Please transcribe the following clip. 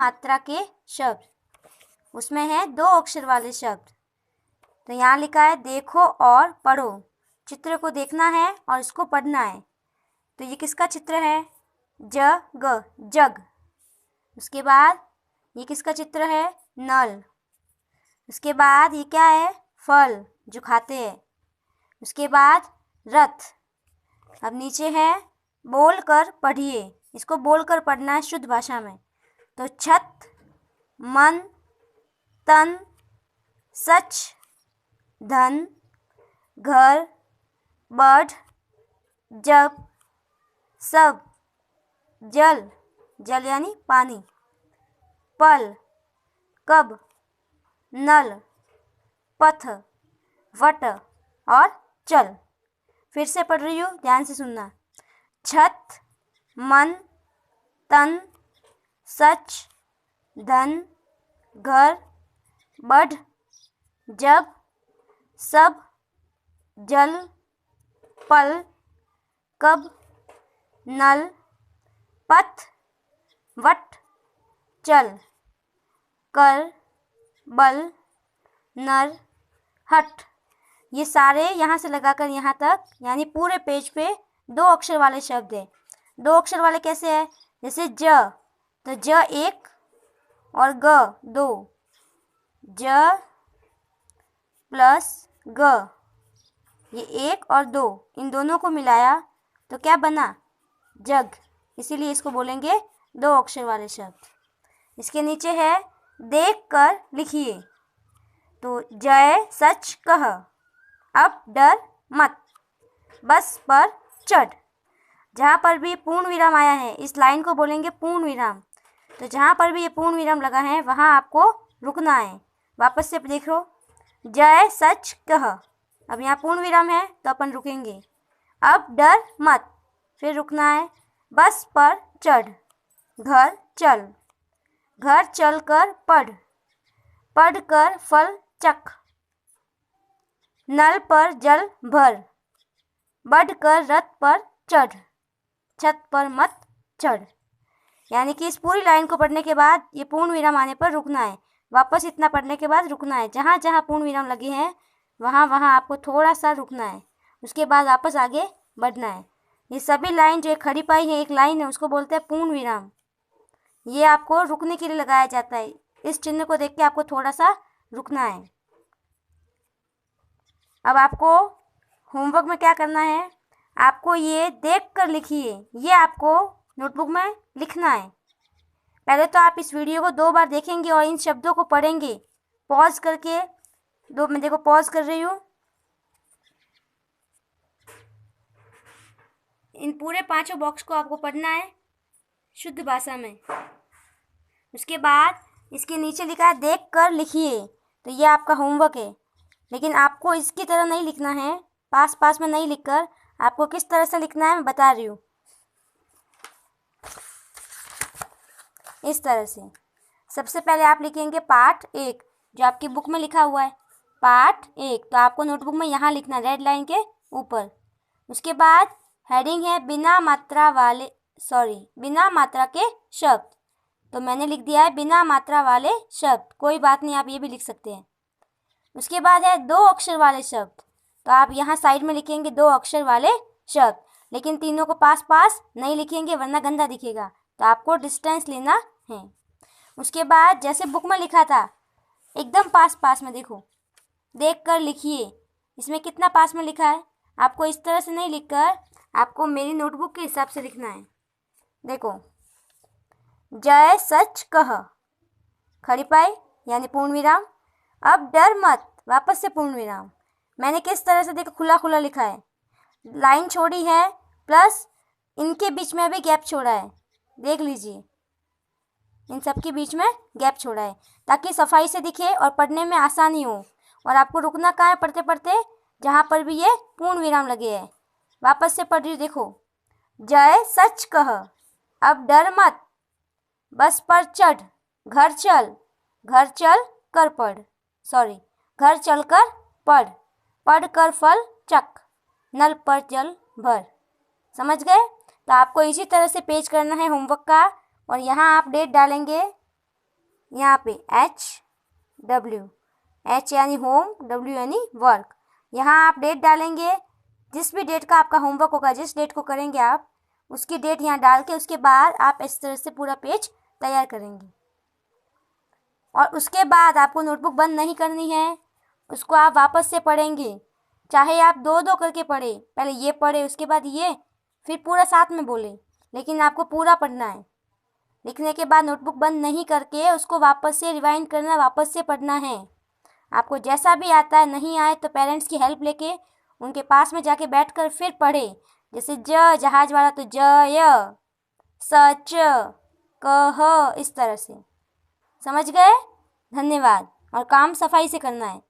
मात्रा के शब्द, उसमें है 2 अक्षर वाले शब्द। तो यहाँ लिखा है देखो और पढ़ो। चित्र को देखना है और इसको पढ़ना है। तो ये किसका चित्र है? जग, जग। उसके बाद ये किसका चित्र है? नल। उसके बाद ये क्या है? फल जो खाते हैं। उसके बाद रथ। अब नीचे है बोल कर पढ़िए। इसको बोल कर पढ़ना है शुद्ध भाषा में। तो छत, मन, तन, सच, धन, घर, बढ़, जब, सब, जल, जल यानी पानी, पल, कब, नल, पथ, वट और चल। फिर से पढ़ रही हूँ, ध्यान से सुनना। छत, मन, तन, सच, धन, घर, बढ़, जब, सब, जल, पल, कब, नल, पथ, वट, चल, कर, बल, नर, हट। ये सारे यहाँ से लगाकर यहाँ तक यानी पूरे पेज पे 2 अक्षर वाले शब्द है। 2 अक्षर वाले कैसे है? जैसे ज, तो ज 1 और ग 2, ज प्लस ग, ये 1 और 2, इन दोनों को मिलाया तो क्या बना? जग। इसीलिए इसको बोलेंगे 2 अक्षर वाले शब्द। इसके नीचे है देख कर लिखिए। तो जय सच कह, अब डर मत, बस पर चढ़। जहाँ पर भी पूर्ण विराम आया है इस लाइन को बोलेंगे पूर्ण विराम। तो जहाँ पर भी ये पूर्ण विराम लगा है वहाँ आपको रुकना है। वापस से देखो, जय सच कह। अब यहाँ पूर्ण विराम है तो अपन रुकेंगे। अब डर मत, फिर रुकना है। बस पर चढ़, घर चल, घर चल कर पढ़, पढ़ कर फल चख, नल पर जल भर, बढ़ कर रथ पर चढ़, छत पर मत चढ़। यानी कि इस पूरी लाइन को पढ़ने के बाद ये पूर्ण विराम आने पर रुकना है। वापस इतना पढ़ने के बाद रुकना है। जहाँ जहाँ पूर्ण विराम लगे हैं वहाँ वहाँ आपको थोड़ा सा रुकना है। उसके बाद वापस आगे बढ़ना है। ये सभी लाइन जो एक खड़ी पाई है एक लाइन है उसको बोलते हैं पूर्ण विराम। ये आपको रुकने के लिए लगाया जाता है। इस चिन्ह को देख के आपको थोड़ा सा रुकना है। अब आपको होमवर्क में क्या करना है? आपको ये देख कर लिखिए। ये आपको नोटबुक में लिखना है। पहले तो आप इस वीडियो को 2 बार देखेंगे और इन शब्दों को पढ़ेंगे पॉज करके। मैं देखो पॉज कर रही हूँ। इन पूरे 5 बॉक्स को आपको पढ़ना है शुद्ध भाषा में। उसके बाद इसके नीचे लिखा है देख कर लिखिए। तो ये आपका होमवर्क है। लेकिन आपको इसकी तरह नहीं लिखना है, पास पास में नहीं लिखकर आपको किस तरह से लिखना है मैं बता रही हूँ। इस तरह से सबसे पहले आप लिखेंगे पाठ 1 जो आपकी बुक में लिखा हुआ है। पाठ 1 तो आपको नोटबुक में यहाँ लिखना रेड लाइन के ऊपर। उसके बाद हेडिंग है बिना मात्रा के शब्द। तो मैंने लिख दिया है बिना मात्रा वाले शब्द। कोई बात नहीं, आप ये भी लिख सकते हैं। उसके बाद है 2 अक्षर वाले शब्द। तो आप यहाँ साइड में लिखेंगे 2 अक्षर वाले शब्द, लेकिन तीनों को पास पास नहीं लिखेंगे वरना गंदा दिखेगा। तो आपको डिस्टेंस लेना है। उसके बाद जैसे बुक में लिखा था एकदम पास पास में देखो, देख कर लिखिए। इसमें कितना पास में लिखा है? आपको इस तरह से नहीं लिखकर आपको मेरी नोटबुक के हिसाब से लिखना है। देखो, जय सच कह, खड़ी पाई यानी पूर्ण विराम। अब डर मत, वापस से पूर्ण विराम। मैंने किस तरह से देखो खुला खुला लिखा है, लाइन छोड़ी है प्लस इनके बीच में भी गैप छोड़ा है। देख लीजिए, इन सब के बीच में गैप छोड़ा है ताकि सफाई से दिखे और पढ़ने में आसानी हो। और आपको रुकना कहाँ है पढ़ते पढ़ते? जहाँ पर भी ये पूर्ण विराम लगे हैं। वापस से पढ़ रही, देखो, जय सच कह, अब डर मत, बस पर चढ़, घर चल कर पढ़, घर चल कर पढ़, पढ़ कर फल चख, नल पर जल भर। समझ गए? तो आपको इसी तरह से पेज करना है होमवर्क का। और यहाँ आप डेट डालेंगे यहाँ पे HW, H यानी होम, W यानी वर्क। यहाँ आप डेट डालेंगे, जिस भी डेट का आपका होमवर्क होगा, जिस डेट को करेंगे आप, उसकी डेट यहाँ डाल के उसके बाद आप इस तरह से पूरा पेज तैयार करेंगे। और उसके बाद आपको नोटबुक बंद नहीं करनी है, उसको आप वापस से पढ़ेंगे। चाहे आप दो दो करके पढ़े, पहले ये पढ़े उसके बाद ये, फिर पूरा साथ में बोले, लेकिन आपको पूरा पढ़ना है। लिखने के बाद नोटबुक बंद नहीं करके उसको वापस से रिवाइंड करना, वापस से पढ़ना है। आपको जैसा भी आता है, नहीं आए तो पेरेंट्स की हेल्प लेके उनके पास में जाके बैठकर फिर पढ़े। जैसे जहाज वाला तो य, सच, कह, इस तरह से। समझ गए? धन्यवाद। और काम सफाई से करना है।